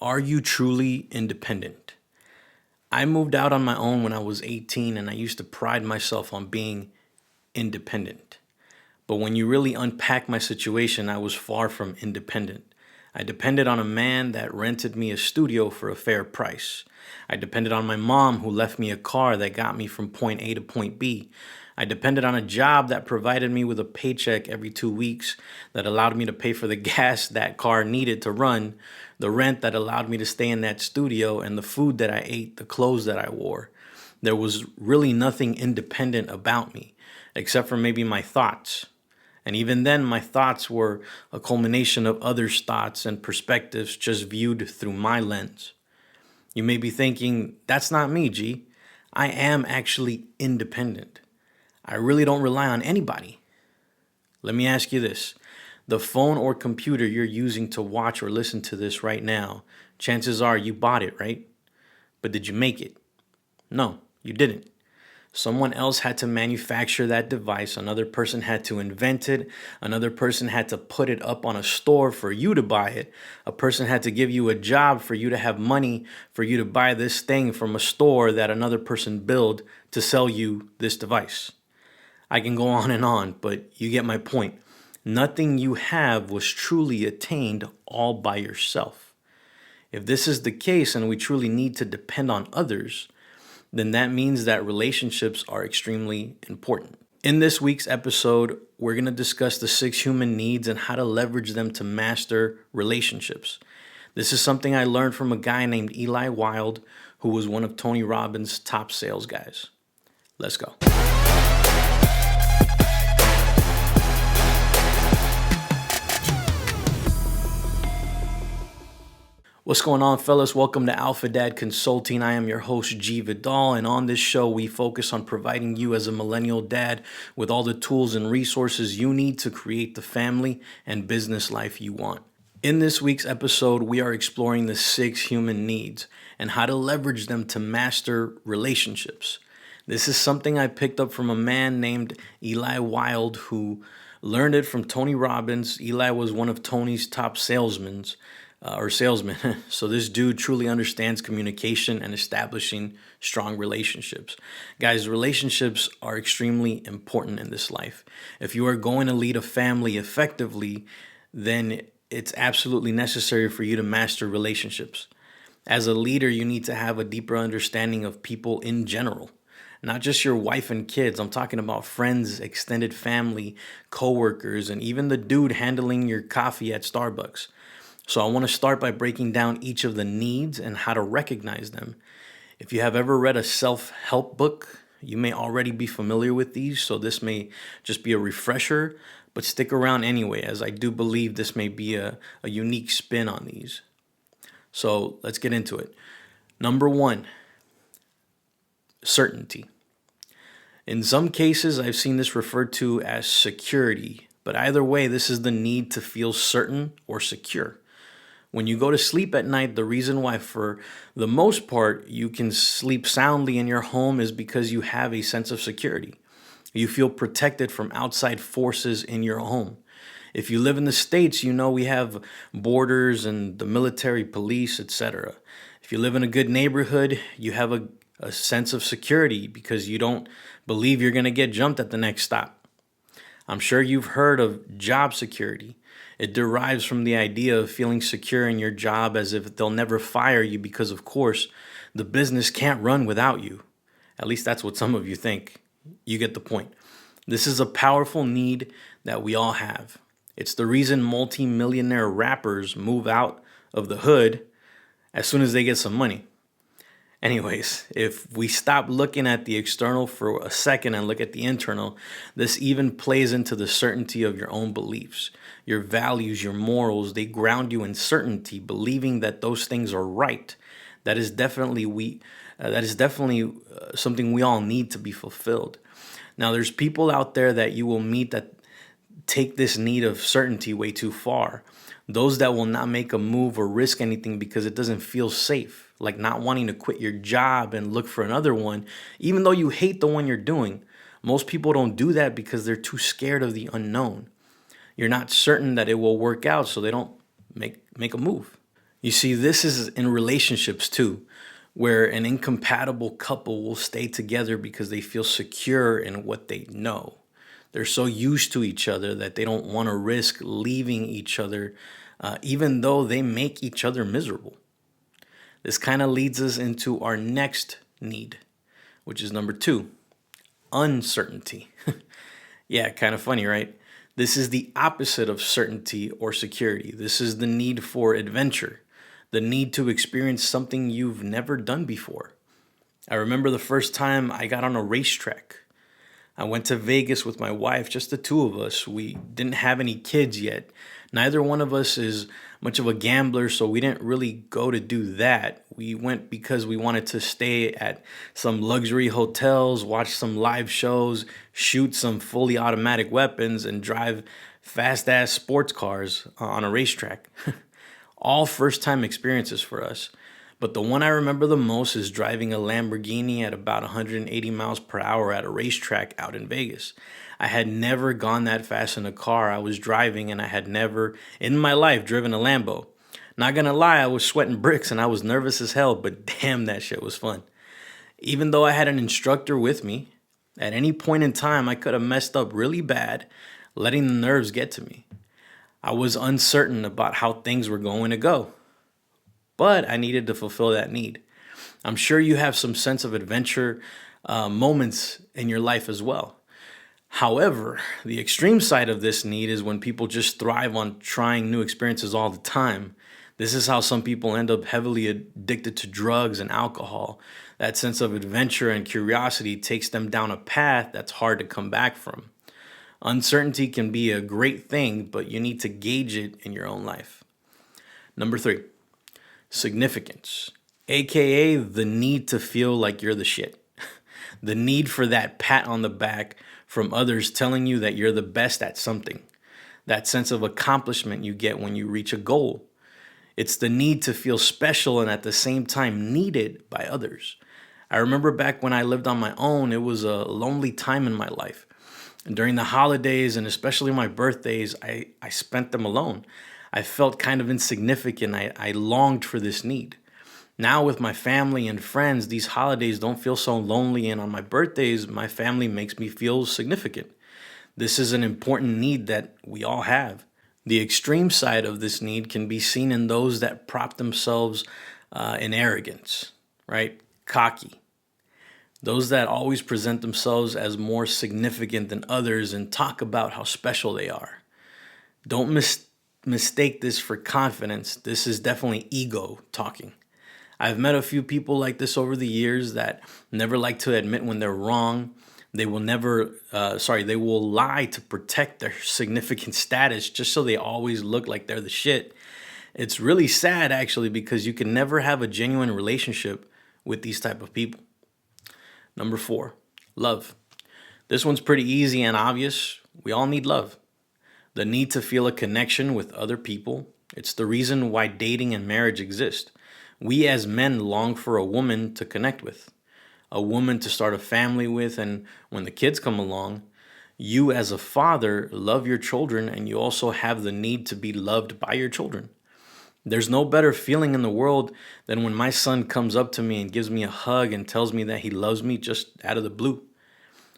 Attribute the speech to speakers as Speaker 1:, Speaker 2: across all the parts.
Speaker 1: Are you truly independent? I moved out on my own when I was 18 and I used to pride myself on being independent. But when you really unpack my situation, I was far from independent. I depended on a man that rented me a studio for a fair price. I depended on my mom who left me a car that got me from point A to point B. I depended on a job that provided me with a paycheck every 2 weeks that allowed me to pay for the gas that car needed to run, the rent that allowed me to stay in that studio, and the food that I ate, the clothes that I wore. There was really nothing independent about me, except for maybe my thoughts. And even then, my thoughts were a culmination of others' thoughts and perspectives just viewed through my lens. You may be thinking, that's not me, G. I am actually independent. I really don't rely on anybody. Let me ask you this. The phone or computer you're using to watch or listen to this right now, chances are you bought it, right? But did you make it? No, you didn't. Someone else had to manufacture that device. Another person had to invent it. Another person had to put it up on a store for you to buy it. A person had to give you a job for you to have money for you to buy this thing from a store that another person built to sell you this device. I can go on, but you get my point. Nothing you have was truly attained all by yourself. If this is the case and we truly need to depend on others, then that means that relationships are extremely important. In this week's episode, we're going to discuss the 6 human needs and how to leverage them to master relationships. This is something I learned from a guy named Eli Wild, who was one of Tony Robbins' top sales guys. Let's go. What's going on, fellas? Welcome to Alpha Dad Consulting. I am your host, G. Vidal, and on this show, we focus on providing you as a millennial dad with all the tools and resources you need to create the family and business life you want. In this week's episode, we are exploring the 6 human needs and how to leverage them to master relationships. This is something I picked up from a man named Eli Wild who learned it from Tony Robbins. Eli was one of Tony's top salesmen. So this dude truly understands communication and establishing strong relationships. Guys, relationships are extremely important in this life. If you are going to lead a family effectively, then it's absolutely necessary for you to master relationships. As a leader, you need to have a deeper understanding of people in general. Not just your wife and kids. I'm talking about friends, extended family, coworkers, and even the dude handling your coffee at Starbucks. So I want to start by breaking down each of the needs and how to recognize them. If you have ever read a self-help book, you may already be familiar with these, so this may just be a refresher, but stick around anyway, as I do believe this may be a unique spin on these. So let's get into it. Number 1, certainty. In some cases, I've seen this referred to as security, but either way, this is the need to feel certain or secure. When you go to sleep at night, the reason why, for the most part, you can sleep soundly in your home is because you have a sense of security. You feel protected from outside forces in your home. If you live in the States, you know we have borders and the military, police, etc. If you live in a good neighborhood, you have a sense of security because you don't believe you're going to get jumped at the next stop. I'm sure you've heard of job security. It derives from the idea of feeling secure in your job as if they'll never fire you because, of course, the business can't run without you. At least that's what some of you think. You get the point. This is a powerful need that we all have. It's the reason multi-millionaire rappers move out of the hood as soon as they get some money. Anyways, if we stop looking at the external for a second and look at the internal, this even plays into the certainty of your own beliefs, your values, your morals. They ground you in certainty, believing that those things are right. That is definitely something we all need to be fulfilled. Now, there's people out there that you will meet that take this need of certainty way too far. Those that will not make a move or risk anything because it doesn't feel safe, like not wanting to quit your job and look for another one, even though you hate the one you're doing. Most people don't do that because they're too scared of the unknown. You're not certain that it will work out, so they don't make a move. You see, this is in relationships too, where an incompatible couple will stay together because they feel secure in what they know. They're so used to each other that they don't want to risk leaving each other, even though they make each other miserable. This kind of leads us into our next need, which is number two, uncertainty. Yeah, kind of funny, right? This is the opposite of certainty or security. This is the need for adventure, the need to experience something you've never done before. I remember the first time I got on a racetrack. I went to Vegas with my wife, just the two of us. We didn't have any kids yet. Neither one of us is much of a gambler, so we didn't really go to do that. We went because we wanted to stay at some luxury hotels, watch some live shows, shoot some fully automatic weapons, and drive fast ass sports cars on a racetrack. All first time experiences for us. But the one I remember the most is driving a Lamborghini at about 180 miles per hour at a racetrack out in Vegas. I had never gone that fast in a car I was driving, and I had never in my life driven a Lambo. Not gonna lie, I was sweating bricks and I was nervous as hell, but damn, that shit was fun. Even though I had an instructor with me, at any point in time I could have messed up really bad, letting the nerves get to me. I was uncertain about how things were going to go, but I needed to fulfill that need. I'm sure you have some sense of adventure moments in your life as well. However, the extreme side of this need is when people just thrive on trying new experiences all the time. This is how some people end up heavily addicted to drugs and alcohol. That sense of adventure and curiosity takes them down a path that's hard to come back from. Uncertainty can be a great thing, but you need to gauge it in your own life. Number three, significance, aka the need to feel like you're the shit. The need for that pat on the back from others telling you that you're the best at something. That sense of accomplishment you get when you reach a goal. It's the need to feel special and at the same time needed by others. I remember back when I lived on my own, it was a lonely time in my life. And during the holidays and especially my birthdays, I spent them alone. I felt kind of insignificant. I longed for this need. Now with my family and friends, these holidays don't feel so lonely, and on my birthdays, my family makes me feel significant. This is an important need that we all have. The extreme side of this need can be seen in those that prop themselves in arrogance, right? Cocky. Those that always present themselves as more significant than others and talk about how special they are. Don't mistake this for confidence. This is definitely ego talking. I've met a few people like this over the years that never like to admit when they're wrong. They will they will lie to protect their significant status just so they always look like they're the shit. It's really sad actually, because you can never have a genuine relationship with these type of people. Number four, love. This one's pretty easy and obvious. We all need love. The need to feel a connection with other people. It's the reason why dating and marriage exist. We as men long for a woman to connect with, a woman to start a family with, and when the kids come along, you as a father love your children, and you also have the need to be loved by your children. There's no better feeling in the world than when my son comes up to me and gives me a hug and tells me that he loves me just out of the blue.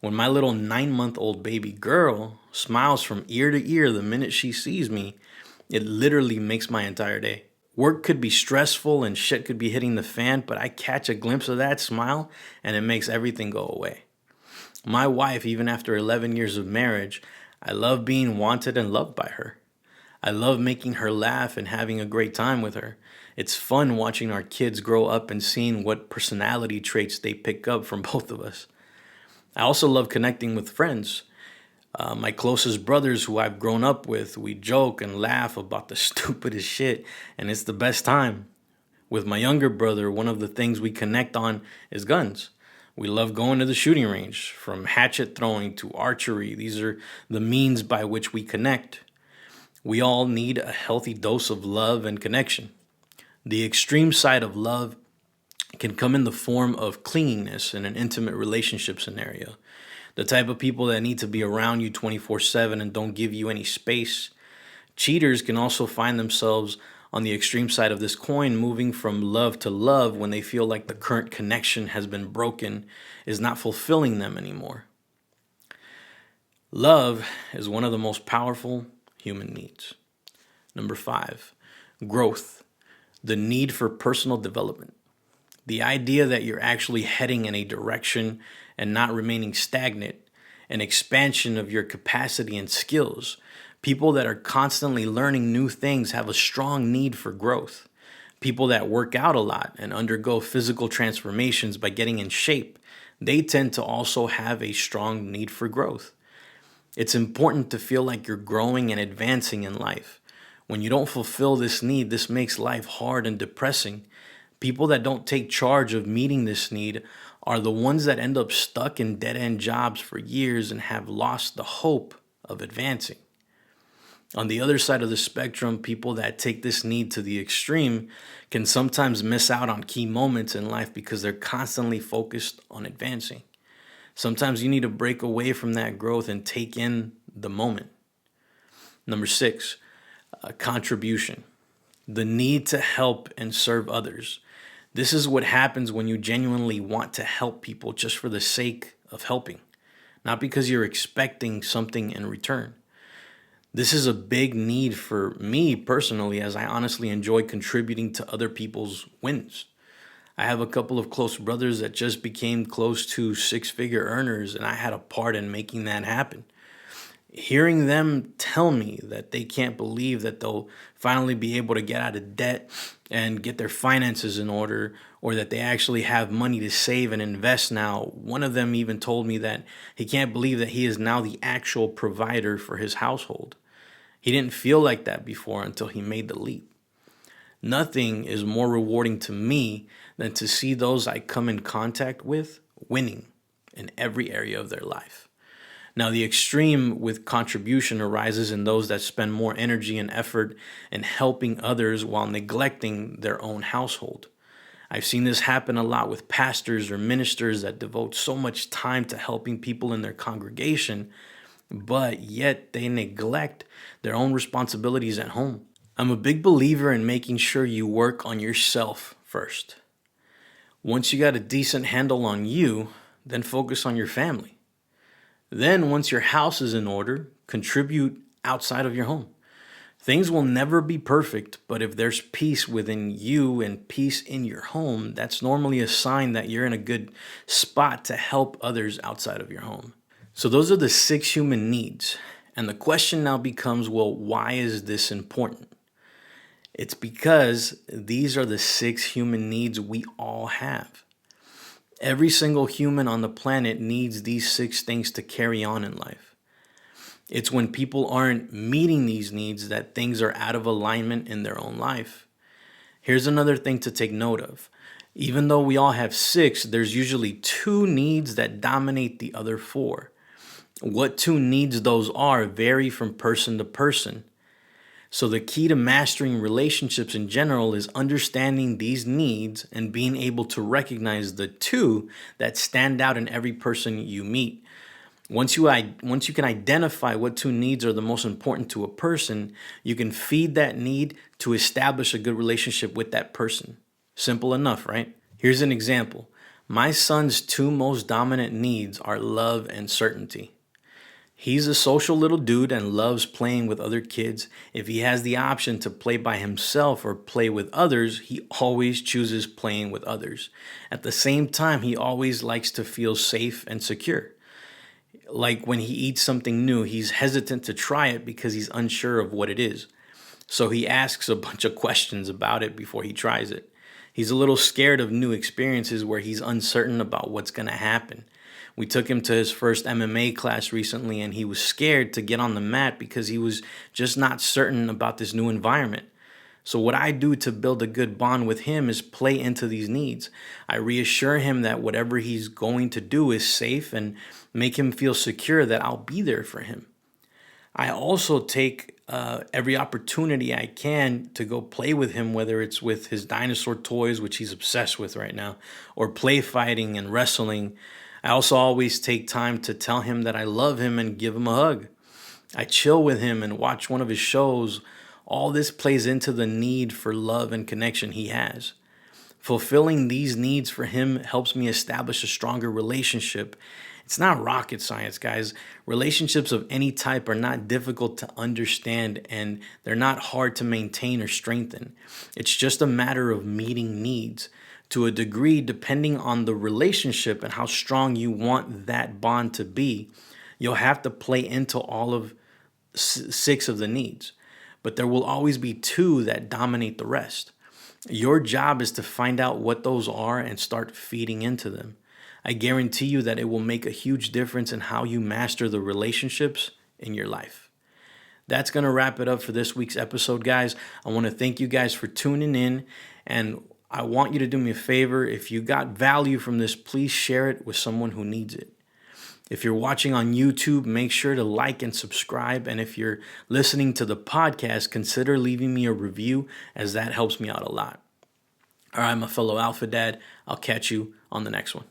Speaker 1: When my little 9-month-old baby girl smiles from ear to ear the minute she sees me, it literally makes my entire day. Work could be stressful and shit could be hitting the fan, but I catch a glimpse of that smile and it makes everything go away. My wife, even after 11 years of marriage, I love being wanted and loved by her. I love making her laugh and having a great time with her. It's fun watching our kids grow up and seeing what personality traits they pick up from both of us. I also love connecting with friends. My closest brothers who I've grown up with, we joke and laugh about the stupidest shit, and it's the best time. With my younger brother, one of the things we connect on is guns. We love going to the shooting range, from hatchet throwing to archery. These are the means by which we connect. We all need a healthy dose of love and connection. The extreme side of love can come in the form of clinginess in an intimate relationship scenario. The type of people that need to be around you 24/7 and don't give you any space. Cheaters can also find themselves On the extreme side of this coin, moving from love to love when they feel like the current connection has been broken is not fulfilling them anymore. Love is one of the most powerful human needs. Number 5, growth, the need for personal development. The idea that you're actually heading in a direction and not remaining stagnant, an expansion of your capacity and skills. People that are constantly learning new things have a strong need for growth. People that work out a lot and undergo physical transformations by getting in shape, they tend to also have a strong need for growth. It's important to feel like you're growing and advancing in life. When you don't fulfill this need, this makes life hard and depressing. People that don't take charge of meeting this need are the ones that end up stuck in dead-end jobs for years and have lost the hope of advancing. On the other side of the spectrum, people that take this need to the extreme can sometimes miss out on key moments in life because they're constantly focused on advancing. Sometimes you need to break away from that growth and take in the moment. Number 6, contribution, the need to help and serve others. This is what happens when you genuinely want to help people just for the sake of helping, not because you're expecting something in return. This is a big need for me personally, as I honestly enjoy contributing to other people's wins. I have a couple of close brothers that just became close to 6-figure earners, and I had a part in making that happen. Hearing them tell me that they can't believe that they'll finally be able to get out of debt and get their finances in order, or that they actually have money to save and invest now. One of them even told me that he can't believe that he is now the actual provider for his household. He didn't feel like that before until he made the leap. Nothing is more rewarding to me than to see those I come in contact with winning in every area of their life. Now, the extreme with contribution arises in those that spend more energy and effort in helping others while neglecting their own household. I've seen this happen a lot with pastors or ministers that devote so much time to helping people in their congregation, but yet they neglect their own responsibilities at home. I'm a big believer in making sure you work on yourself first. Once you got a decent handle on you, then focus on your family. Then, once your house is in order, contribute outside of your home. Things will never be perfect, but if there's peace within you and peace in your home, that's normally a sign that you're in a good spot to help others outside of your home. So those are the 6 human needs. And the question now becomes, well, why is this important? It's because these are the 6 human needs we all have. Every single human on the planet needs these 6 things to carry on in life. It's when people aren't meeting these needs that things are out of alignment in their own life. Here's another thing to take note of. Even though we all have 6, there's usually 2 needs that dominate the other 4. What 2 needs those are vary from person to person. So the key to mastering relationships in general is understanding these needs and being able to recognize the 2 that stand out in every person you meet. Once you can identify what 2 needs are the most important to a person, you can feed that need to establish a good relationship with that person. Simple enough, right? Here's an example. My son's 2 most dominant needs are love and certainty. He's a social little dude and loves playing with other kids. If he has the option to play by himself or play with others, he always chooses playing with others. At the same time, he always likes to feel safe and secure. Like when he eats something new, he's hesitant to try it because he's unsure of what it is. So he asks a bunch of questions about it before he tries it. He's a little scared of new experiences where he's uncertain about what's going to happen. We took him to his first MMA class recently, and he was scared to get on the mat because he was just not certain about this new environment. So what I do to build a good bond with him is play into these needs. I reassure him that whatever he's going to do is safe and make him feel secure that I'll be there for him. I also take every opportunity I can to go play with him, whether it's with his dinosaur toys, which he's obsessed with right now, or play fighting and wrestling. I also always take time to tell him that I love him and give him a hug. I chill with him and watch one of his shows, All this plays into the need for love and connection he has. Fulfilling these needs for him helps me establish a stronger relationship. It's not rocket science, guys. Relationships of any type are not difficult to understand, and they're not hard to maintain or strengthen. It's just a matter of meeting needs. To a degree, depending on the relationship and how strong you want that bond to be, you'll have to play into all of six of the needs. But there will always be two that dominate the rest. Your job is to find out what those are and start feeding into them. I guarantee you that it will make a huge difference in how you master the relationships in your life. That's going to wrap it up for this week's episode, guys. I want to thank you guys for tuning in, and I want you to do me a favor. If you got value from this, please share it with someone who needs it. If you're watching on YouTube, make sure to like and subscribe. And if you're listening to the podcast, consider leaving me a review, as that helps me out a lot. All right, my fellow Alpha Dad, I'll catch you on the next one.